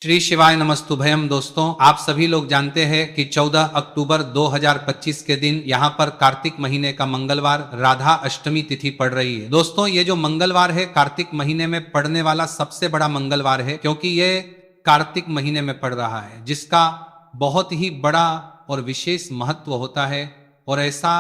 श्री शिवाय नमस्तुभयम। दोस्तों, आप सभी लोग जानते हैं कि 14 अक्टूबर 2025 के दिन यहाँ पर कार्तिक महीने का मंगलवार राधा अष्टमी तिथि पड़ रही है। दोस्तों, ये जो मंगलवार है कार्तिक महीने में पड़ने वाला सबसे बड़ा मंगलवार है, क्योंकि ये कार्तिक महीने में पड़ रहा है, जिसका बहुत ही बड़ा और विशेष महत्व होता है। और ऐसा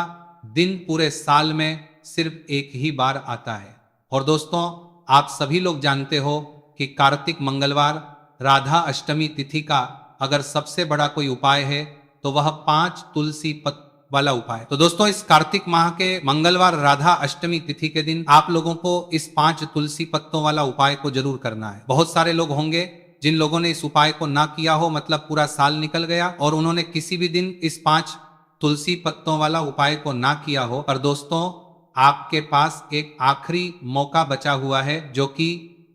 दिन पूरे साल में सिर्फ एक ही बार आता है। और दोस्तों, आप सभी लोग जानते हो कि कार्तिक मंगलवार राधा अष्टमी तिथि का अगर सबसे बड़ा कोई उपाय है तो वह 5 तुलसी पत्र वाला उपाय। तो दोस्तों, इस कार्तिक माह के मंगलवार राधा अष्टमी तिथि के दिन आप लोगों को इस 5 तुलसी पत्तों वाला उपाय को जरूर करना है। बहुत सारे लोग होंगे जिन लोगों ने इस उपाय को ना किया हो, मतलब पूरा साल निकल गया और उन्होंने किसी भी दिन इस 5 तुलसी पत्तों वाला उपाय को ना किया हो। पर दोस्तों, आपके पास एक आखिरी मौका बचा हुआ है, जो कि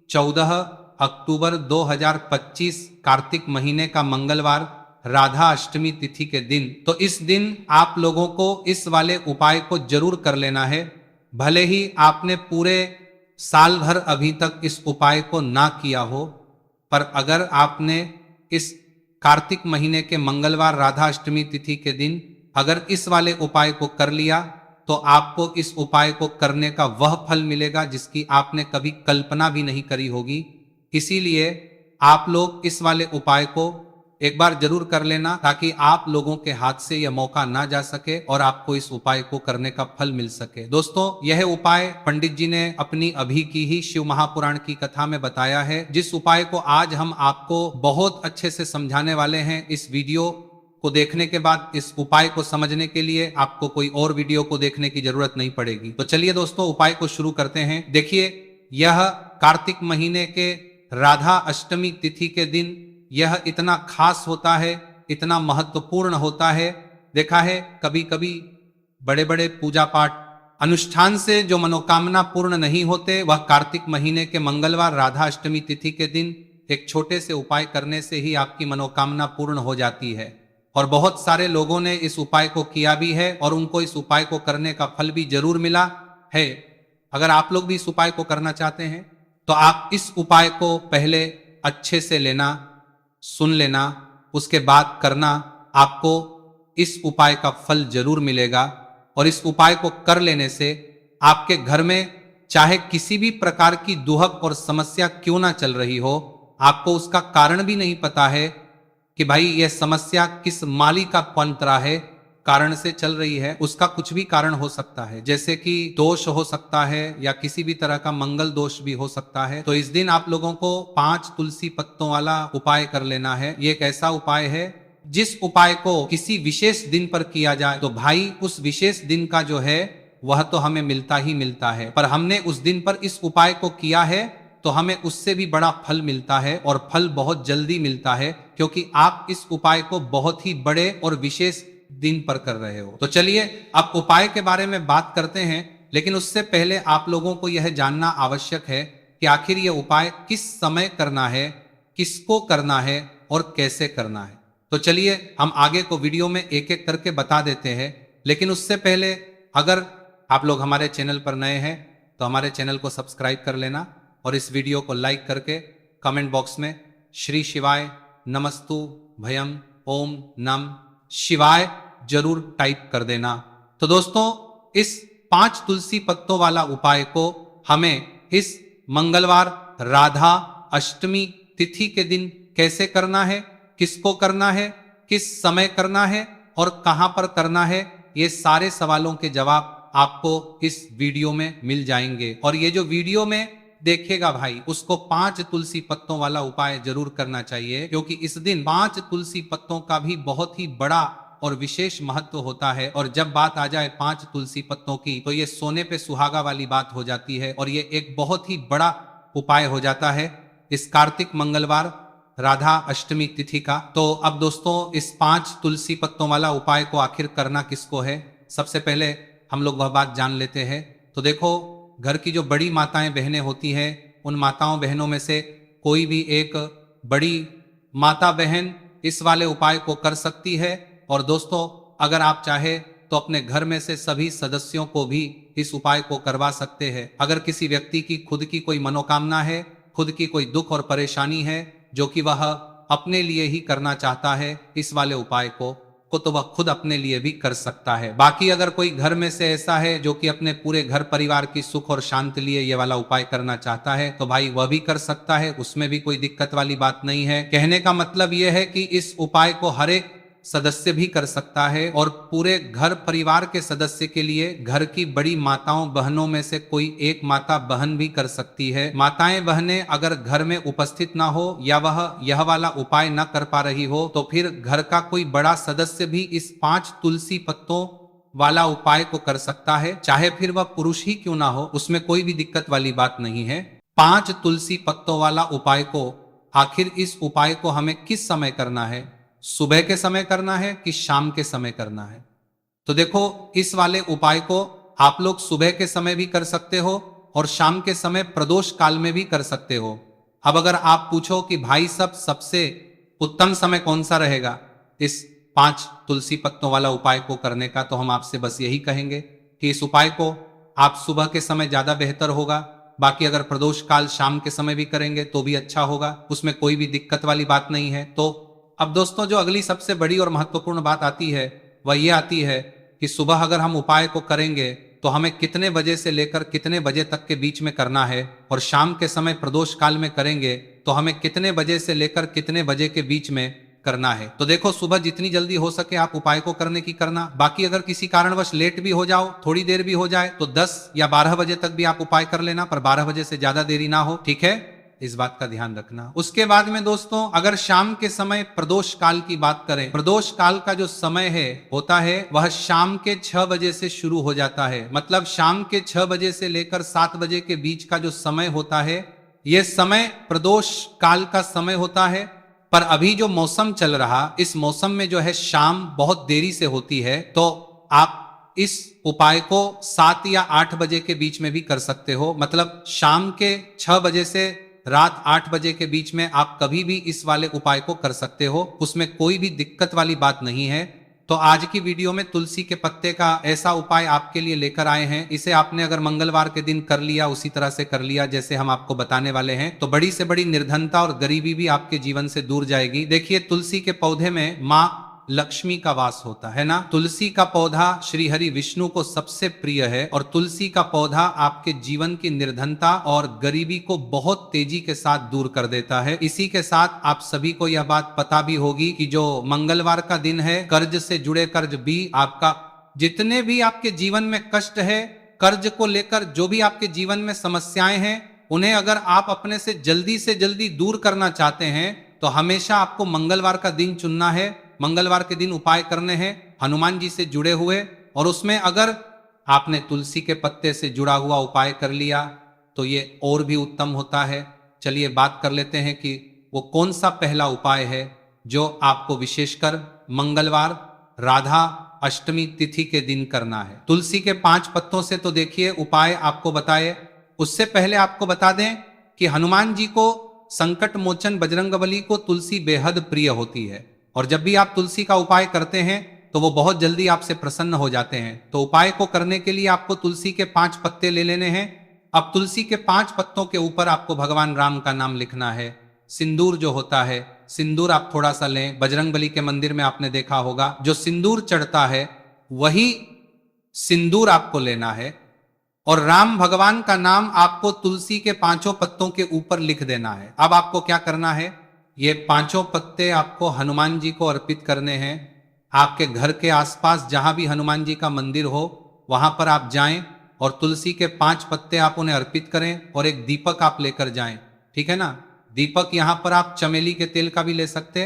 14 अक्टूबर 2025 कार्तिक महीने का मंगलवार राधा अष्टमी तिथि के दिन। तो इस दिन आप लोगों को इस वाले उपाय को जरूर कर लेना है। भले ही आपने पूरे साल भर अभी तक इस उपाय को ना किया हो, पर अगर आपने इस कार्तिक महीने के मंगलवार राधा अष्टमी तिथि के दिन अगर इस वाले उपाय को कर लिया तो आपको इस उपाय को करने का वह फल मिलेगा जिसकी आपने कभी कल्पना भी नहीं करी होगी। इसीलिए आप लोग इस वाले उपाय को एक बार जरूर कर लेना, ताकि आप लोगों के हाथ से यह मौका ना जा सके और आपको इस उपाय को करने का फल मिल सके। दोस्तों, यह उपाय पंडित जी ने अपनी अभी की ही शिव महापुराण की कथा में बताया है, जिस उपाय को आज हम आपको बहुत अच्छे से समझाने वाले हैं। इस वीडियो को देखने के बाद इस उपाय को समझने के लिए आपको कोई और वीडियो को देखने की जरूरत नहीं पड़ेगी। तो चलिए दोस्तों, उपाय को शुरू करते हैं। देखिए, यह कार्तिक महीने के राधा अष्टमी तिथि के दिन यह इतना खास होता है, इतना महत्वपूर्ण होता है। देखा है, कभी कभी बड़े बड़े पूजा पाठ अनुष्ठान से जो मनोकामना पूर्ण नहीं होते, वह कार्तिक महीने के मंगलवार राधा अष्टमी तिथि के दिन एक छोटे से उपाय करने से ही आपकी मनोकामना पूर्ण हो जाती है। और बहुत सारे लोगों ने इस उपाय को किया भी है और उनको इस उपाय को करने का फल भी जरूर मिला है। अगर आप लोग भी इस उपाय को करना चाहते हैं तो आप इस उपाय को पहले अच्छे से लेना, सुन लेना, उसके बाद करना। आपको इस उपाय का फल जरूर मिलेगा। और इस उपाय को कर लेने से आपके घर में चाहे किसी भी प्रकार की दुहक और समस्या क्यों ना चल रही हो, आपको उसका कारण भी नहीं पता है कि भाई यह समस्या किस माली का पंतरा है कारण से चल रही है, उसका कुछ भी कारण हो सकता है। जैसे कि दोष हो सकता है या किसी भी तरह का मंगल दोष भी हो सकता है। तो इस दिन आप लोगों को 5 तुलसी पत्तों वाला उपाय कर लेना है। ये एक ऐसा उपाय है जिस उपाय को किसी विशेष दिन पर किया जाए तो भाई उस विशेष दिन का जो है वह तो हमें मिलता ही मिलता है। पर हमने उस दिन पर इस उपाय को किया है तो हमें उससे भी बड़ा फल मिलता है, और फल बहुत जल्दी मिलता है, क्योंकि आप इस उपाय को बहुत ही बड़े और विशेष दिन पर कर रहे हो। तो चलिए अब उपाय के बारे में बात करते हैं, लेकिन उससे पहले आप लोगों को यह जानना आवश्यक है कि आखिर यह उपाय किस समय करना है, किसको करना है और कैसे करना है। तो चलिए हम आगे को वीडियो में एक एक करके बता देते हैं। लेकिन उससे पहले अगर आप लोग हमारे चैनल पर नए हैं तो हमारे चैनल को सब्सक्राइब कर लेना और इस वीडियो को लाइक करके कमेंट बॉक्स में श्री शिवाय नमस्तु भयम ओम नम शिवाय जरूर टाइप कर देना। तो दोस्तों, इस 5 तुलसी पत्तों वाला उपाय को हमें इस मंगलवार राधा अष्टमी तिथि के दिन कैसे करना है, किसको करना है, किस समय करना है और कहां पर करना है, ये सारे सवालों के जवाब आपको इस वीडियो में मिल जाएंगे। और ये जो वीडियो में देखेगा भाई, उसको 5 तुलसी पत्तों वाला उपाय जरूर करना चाहिए, क्योंकि इस दिन 5 तुलसी पत्तों का भी बहुत ही बड़ा और विशेष महत्व होता है। और जब बात आ जाए 5 तुलसी पत्तों की तो ये सोने पे सुहागा वाली बात हो जाती है और ये एक बहुत ही बड़ा उपाय हो जाता है इस कार्तिक मंगलवार राधा अष्टमी तिथि का। तो अब दोस्तों, इस 5 तुलसी पत्तों वाला उपाय को आखिर करना किसको है, सबसे पहले हम लोग वह बात जान लेते हैं। तो देखो, घर की जो बड़ी माताएं बहनें होती हैं, उन माताओं बहनों में से कोई भी एक बड़ी माता बहन इस वाले उपाय को कर सकती है। और दोस्तों, अगर आप चाहे तो अपने घर में से सभी सदस्यों को भी इस उपाय को करवा सकते हैं। अगर किसी व्यक्ति की खुद की कोई मनोकामना है, खुद की कोई दुख और परेशानी है जो कि वह अपने लिए ही करना चाहता है इस वाले उपाय को तो वह खुद अपने लिए भी कर सकता है। बाकी अगर कोई घर में से ऐसा है जो कि अपने पूरे घर परिवार की सुख और शांति लिए ये वाला उपाय करना चाहता है तो भाई वह भी कर सकता है, उसमें भी कोई दिक्कत वाली बात नहीं है। कहने का मतलब यह है कि इस उपाय को हर एक सदस्य भी कर सकता है और पूरे घर परिवार के सदस्य के लिए घर की बड़ी माताओं बहनों में से कोई एक माता बहन भी कर सकती है। माताएं बहनें अगर घर में उपस्थित ना हो या वह यह वाला उपाय न कर पा रही हो तो फिर घर का कोई बड़ा सदस्य भी इस 5 तुलसी पत्तों वाला उपाय को कर सकता है, चाहे फिर वह पुरुष ही क्यों ना हो, उसमें कोई भी दिक्कत वाली बात नहीं है। 5 तुलसी पत्तों वाला उपाय को आखिर इस उपाय को हमें किस समय करना है, सुबह के समय करना है कि शाम के समय करना है? तो देखो इस वाले उपाय को आप लोग सुबह के समय भी कर सकते हो और शाम के समय प्रदोष काल में भी कर सकते हो। अब अगर आप पूछो कि भाई सब सबसे उत्तम समय कौन सा रहेगा इस 5 तुलसी पत्तों वाला उपाय को करने का, तो हम आपसे बस यही कहेंगे कि इस उपाय को आप सुबह के समय ज्यादा बेहतर होगा। बाकी अगर प्रदोष काल शाम के समय भी करेंगे तो भी अच्छा होगा, उसमें कोई भी दिक्कत वाली बात नहीं है। तो अब दोस्तों जो अगली सबसे बड़ी और महत्वपूर्ण बात आती है वह ये आती है कि सुबह अगर हम उपाय को करेंगे तो हमें कितने बजे से लेकर कितने बजे तक के बीच में करना है, और शाम के समय प्रदोष काल में करेंगे तो हमें कितने बजे से लेकर कितने बजे के बीच में करना है। तो देखो सुबह जितनी जल्दी हो सके आप उपाय को करने की करना। बाकी अगर किसी कारणवश लेट भी हो जाओ, थोड़ी देर भी हो जाए तो 10 या 12 बजे तक भी आप उपाय कर लेना, पर 12 बजे से ज्यादा देरी ना हो, ठीक है, इस बात का ध्यान रखना। उसके बाद में दोस्तों अगर शाम के समय प्रदोष काल की बात करें, प्रदोष काल का जो समय है होता है वह शाम के 6 बजे से शुरू हो जाता है। मतलब शाम के 6 बजे से लेकर 7 बजे के बीच का जो समय होता है यह समय प्रदोष काल का समय होता है। पर अभी जो मौसम चल रहा, इस मौसम में जो है शाम बहुत देरी से होती है, तो आप इस उपाय को 7 या 8 बजे के बीच में भी कर सकते हो। मतलब शाम के 6 बजे से रात 8 बजे के बीच में आप कभी भी इस वाले उपाय को कर सकते हो, उसमें कोई भी दिक्कत वाली बात नहीं है। तो आज की वीडियो में तुलसी के पत्ते का ऐसा उपाय आपके लिए लेकर आए हैं। इसे आपने अगर मंगलवार के दिन कर लिया, उसी तरह से कर लिया जैसे हम आपको बताने वाले हैं, तो बड़ी से बड़ी निर्धनता और गरीबी भी आपके जीवन से दूर जाएगी। देखिए तुलसी के पौधे में माँ लक्ष्मी का वास होता है ना। तुलसी का पौधा श्री हरि विष्णु को सबसे प्रिय है और तुलसी का पौधा आपके जीवन की निर्धनता और गरीबी को बहुत तेजी के साथ दूर कर देता है। इसी के साथ आप सभी को यह बात पता भी होगी कि जो मंगलवार का दिन है, कर्ज से जुड़े कर्ज भी आपका, जितने भी आपके जीवन में कष्ट है, कर्ज को लेकर जो भी आपके जीवन में समस्याएं हैं, उन्हें अगर आप अपने से जल्दी दूर करना चाहते हैं तो हमेशा आपको मंगलवार का दिन चुनना है। मंगलवार के दिन उपाय करने हैं हनुमान जी से जुड़े हुए, और उसमें अगर आपने तुलसी के पत्ते से जुड़ा हुआ उपाय कर लिया तो ये और भी उत्तम होता है। चलिए बात कर लेते हैं कि वो कौन सा पहला उपाय है जो आपको विशेषकर मंगलवार राधा अष्टमी तिथि के दिन करना है। तुलसी के 5 पत्तों से तो देखिए उपाय आपको बताए, उससे पहले आपको बता दें कि हनुमान जी को संकट मोचन बजरंगबली को तुलसी बेहद प्रिय होती है, और जब भी आप तुलसी का उपाय करते हैं तो वो बहुत जल्दी आपसे प्रसन्न हो जाते हैं। तो उपाय को करने के लिए आपको तुलसी के 5 पत्ते ले लेने हैं। अब तुलसी के 5 पत्तों के ऊपर आपको भगवान राम का नाम लिखना है। सिंदूर जो होता है, सिंदूर आप थोड़ा सा लें। बजरंगबली के मंदिर में आपने देखा होगा जो सिंदूर चढ़ता है वही सिंदूर आपको लेना है, और राम भगवान का नाम आपको तुलसी के 5 पत्तों के ऊपर लिख देना है। अब आपको क्या करना है, ये 5 पत्ते आपको हनुमान जी को अर्पित करने हैं। आपके घर के आसपास जहां भी हनुमान जी का मंदिर हो वहां पर आप जाएं और तुलसी के 5 पत्ते आप उन्हें अर्पित करें, और एक दीपक आप लेकर जाएं, ठीक है ना। दीपक यहां पर आप चमेली के तेल का भी ले सकते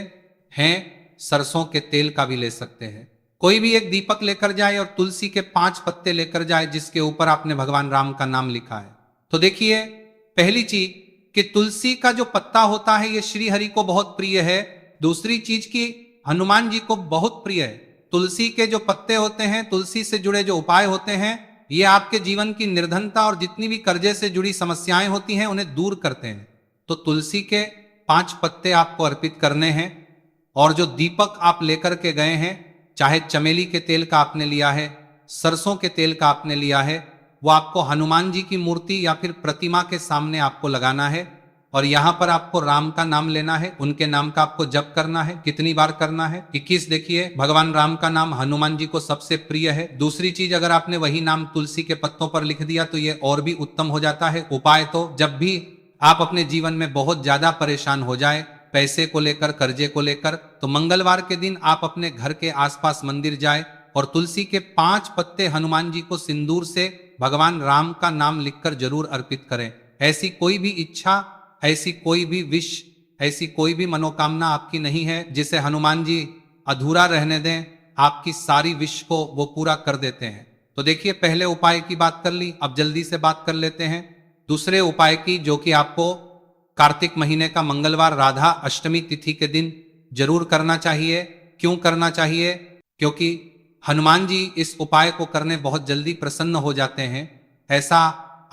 हैं, सरसों के तेल का भी ले सकते हैं। कोई भी एक दीपक लेकर जाए और तुलसी के 5 पत्ते लेकर जाए जिसके ऊपर आपने भगवान राम का नाम लिखा है। तो देखिए पहली चीज कि तुलसी का जो पत्ता होता है ये श्री हरि को बहुत प्रिय है। दूसरी चीज की हनुमान जी को बहुत प्रिय है। तुलसी के जो पत्ते होते हैं, तुलसी से जुड़े जो उपाय होते हैं, ये आपके जीवन की निर्धनता और जितनी भी कर्जे से जुड़ी समस्याएं होती हैं उन्हें दूर करते हैं। तो तुलसी के 5 पत्ते आपको अर्पित करने हैं, और जो दीपक आप लेकर के गए हैं, चाहे चमेली के तेल का आपने लिया है, सरसों के तेल का आपने लिया है, वो आपको हनुमान जी की मूर्ति या फिर प्रतिमा के सामने आपको लगाना है, और यहाँ पर आपको राम का नाम लेना है, उनके नाम का आपको जप करना है। कितनी बार करना है? 21। देखिए, भगवान राम का नाम हनुमान जी को सबसे प्रिय है। दूसरी चीज, अगर आपने वही नाम तुलसी के पत्तों पर लिख दिया तो ये और भी उत्तम हो जाता है। उपाय तो, जब भी आप अपने जीवन में बहुत ज्यादा परेशान हो जाए, पैसे को लेकर, कर्जे को लेकर, तो मंगलवार के दिन आप अपने घर के आसपास मंदिर जाए और तुलसी के 5 पत्ते हनुमान जी को सिंदूर से भगवान राम का नाम लिखकर जरूर अर्पित करें। ऐसी कोई भी इच्छा, ऐसी कोई भी विश, ऐसी कोई भी मनोकामना आपकी नहीं है जिसे हनुमान जी अधूरा रहने दें। आपकी सारी विश को वो पूरा कर देते हैं। तो देखिए, पहले उपाय की बात कर ली, अब जल्दी से बात कर लेते हैं दूसरे उपाय की, जो कि आपको कार्तिक महीने का मंगलवार राधा अष्टमी तिथि के दिन जरूर करना चाहिए। क्यों करना चाहिए? क्योंकि हनुमान जी इस उपाय को करने बहुत जल्दी प्रसन्न हो जाते हैं। ऐसा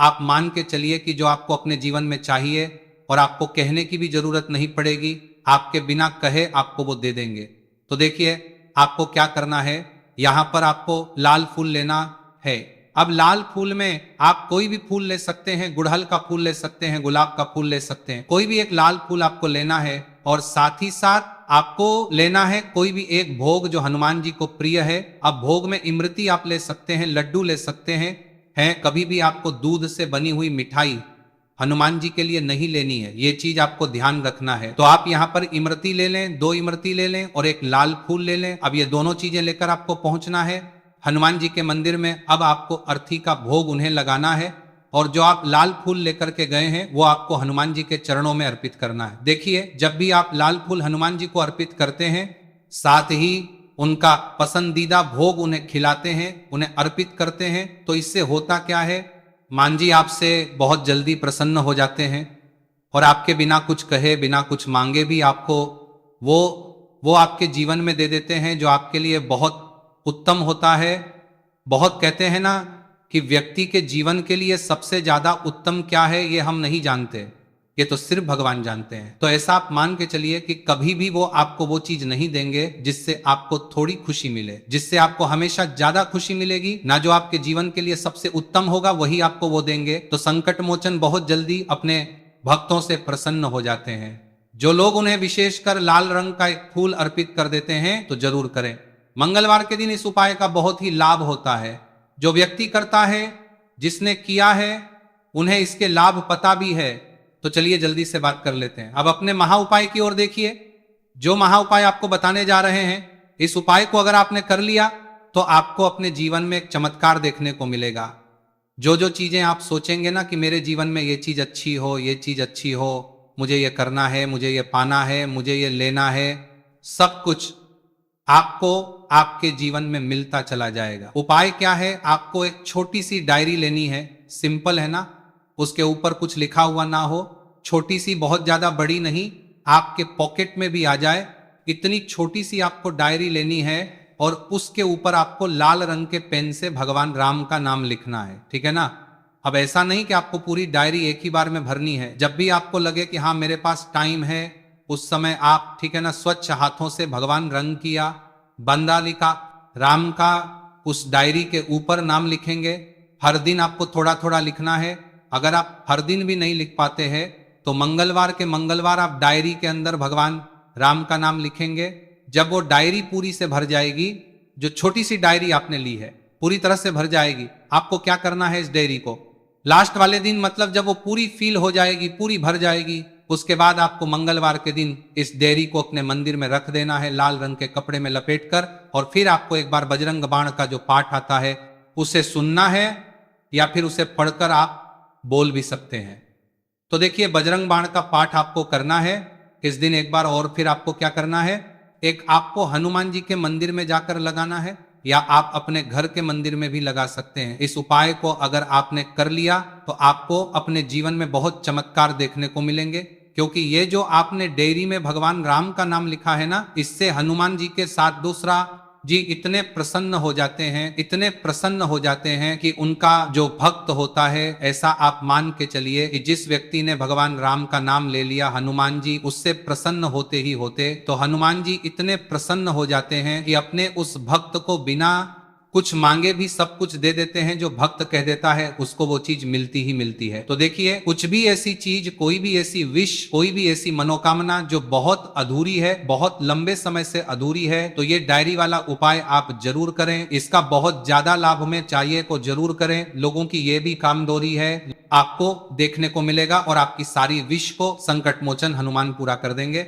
आप मान के चलिए कि जो आपको अपने जीवन में चाहिए और आपको कहने की भी जरूरत नहीं पड़ेगी, आपके बिना कहे आपको वो दे देंगे। तो देखिए, आपको क्या करना है, यहां पर आपको लाल फूल लेना है। अब लाल फूल में आप कोई भी फूल ले सकते हैं, गुड़हल का फूल ले सकते हैं, गुलाब का फूल ले सकते हैं, कोई भी एक लाल फूल आपको लेना है। और साथ ही साथ आपको लेना है कोई भी एक भोग जो हनुमान जी को प्रिय है। अब भोग में इमरती आप ले सकते हैं, लड्डू ले सकते हैं। कभी भी आपको दूध से बनी हुई मिठाई हनुमान जी के लिए नहीं लेनी है, ये चीज आपको ध्यान रखना है। तो आप यहाँ पर इमरती ले लें, 2 इमरती ले लें और एक लाल फूल ले लें। अब ये दोनों चीजें लेकर आपको पहुंचना है हनुमान जी के मंदिर में। अब आपको अर्थी का भोग उन्हें लगाना है और जो आप लाल फूल लेकर के गए हैं वो आपको हनुमान जी के चरणों में अर्पित करना है। देखिए, जब भी आप लाल फूल हनुमान जी को अर्पित करते हैं, साथ ही उनका पसंदीदा भोग उन्हें खिलाते हैं, उन्हें अर्पित करते हैं, तो इससे होता क्या है, मान जी आपसे बहुत जल्दी प्रसन्न हो जाते हैं और आपके बिना कुछ कहे, बिना कुछ मांगे भी आपको वो आपके जीवन में दे देते हैं, जो आपके लिए बहुत उत्तम होता है। बहुत कहते हैं ना कि व्यक्ति के जीवन के लिए सबसे ज्यादा उत्तम क्या है ये हम नहीं जानते, ये तो सिर्फ भगवान जानते हैं। तो ऐसा आप मान के चलिए कि कभी भी वो आपको वो चीज नहीं देंगे जिससे आपको थोड़ी खुशी मिले, जिससे आपको हमेशा ज्यादा खुशी मिलेगी ना। जो आपके जीवन के लिए सबसे उत्तम होगा वही आपको वो देंगे। तो संकट मोचन बहुत जल्दी अपने भक्तों से प्रसन्न हो जाते हैं। जो लोग उन्हें विशेषकर लाल रंग का एक फूल अर्पित कर देते हैं तो जरूर करें। मंगलवार के दिन इस उपाय का बहुत ही लाभ होता है। जो व्यक्ति करता है, जिसने किया है, उन्हें इसके लाभ पता भी है। तो चलिए जल्दी से बात कर लेते हैं। अब अपने महा उपाय की ओर देखिए। जो महा उपाय आपको बताने जा रहे हैं, इस उपाय को अगर आपने कर लिया तो आपको अपने जीवन में एक चमत्कार देखने को मिलेगा। जो जो चीजें आप सोचेंगे ना कि मेरे जीवन में ये चीज अच्छी हो, ये चीज अच्छी हो, मुझे ये करना है, मुझे ये पाना है, मुझे ये लेना है, सब कुछ आपको आपके जीवन में मिलता चला जाएगा। उपाय क्या है? आपको एक छोटी सी डायरी लेनी है। सिंपल है ना, उसके ऊपर कुछ लिखा हुआ ना हो, छोटी सी, बहुत ज्यादा बड़ी नहीं, आपके पॉकेट में भी आ जाए, इतनी छोटी सी आपको डायरी लेनी है और उसके ऊपर आपको लाल रंग के पेन से भगवान राम का नाम लिखना है। ठीक है ना? अब ऐसा नहीं कि आपको पूरी डायरी एक ही बार में भरनी है। जब भी आपको लगे कि हाँ मेरे पास टाइम है, उस समय आप, ठीक है ना, स्वच्छ हाथों से भगवान रंग किया, बंदा लिखा, राम का उस डायरी के ऊपर नाम लिखेंगे। हर दिन आपको थोड़ा थोड़ा लिखना है। अगर आप हर दिन भी नहीं लिख पाते हैं तो मंगलवार के मंगलवार आप डायरी के अंदर भगवान राम का नाम लिखेंगे। जब वो डायरी पूरी से भर जाएगी, जो छोटी सी डायरी आपने ली है पूरी तरह से भर जाएगी, आपको क्या करना है, इस डायरी को लास्ट वाले दिन, मतलब जब वो पूरी फील हो जाएगी, पूरी भर जाएगी, उसके बाद आपको मंगलवार के दिन इस डायरी को अपने मंदिर में रख देना है, लाल रंग के कपड़े में लपेटकर। और फिर आपको एक बार बजरंग बाण का जो पाठ आता है उसे सुनना है या फिर उसे पढ़कर आप बोल भी सकते हैं। तो देखिए, बजरंग बाण का पाठ आपको करना है इस दिन एक बार। और फिर आपको क्या करना है, एक आपको हनुमान जी के मंदिर में जाकर लगाना है या आप अपने घर के मंदिर में भी लगा सकते हैं। इस उपाय को अगर आपने कर लिया तो आपको अपने जीवन में बहुत चमत्कार देखने को मिलेंगे, क्योंकि ये जो आपने डायरी में भगवान राम का नाम लिखा है ना, इससे हनुमान जी के साथ दूसरा जी इतने प्रसन्न हो जाते हैं, इतने प्रसन्न हो जाते हैं कि उनका जो भक्त होता है, ऐसा आप मान के चलिए कि जिस व्यक्ति ने भगवान राम का नाम ले लिया, हनुमान जी उससे प्रसन्न होते ही होते, तो हनुमान जी इतने प्रसन्न हो जाते हैं कि अपने उस भक्त को बिना कुछ मांगे भी सब कुछ दे देते हैं, जो भक्त कह देता है उसको वो चीज मिलती ही मिलती है। तो देखिए, कुछ भी ऐसी चीज, कोई भी ऐसी विश, कोई भी ऐसी मनोकामना जो बहुत अधूरी है, बहुत लंबे समय से अधूरी है, तो ये डायरी वाला उपाय आप जरूर करें। इसका बहुत ज्यादा लाभ हमें चाहिए तो जरूर करें। लोगों की ये भी कामदोरी है, आपको देखने को मिलेगा और आपकी सारी विश को संकट मोचन हनुमान पूरा कर देंगे।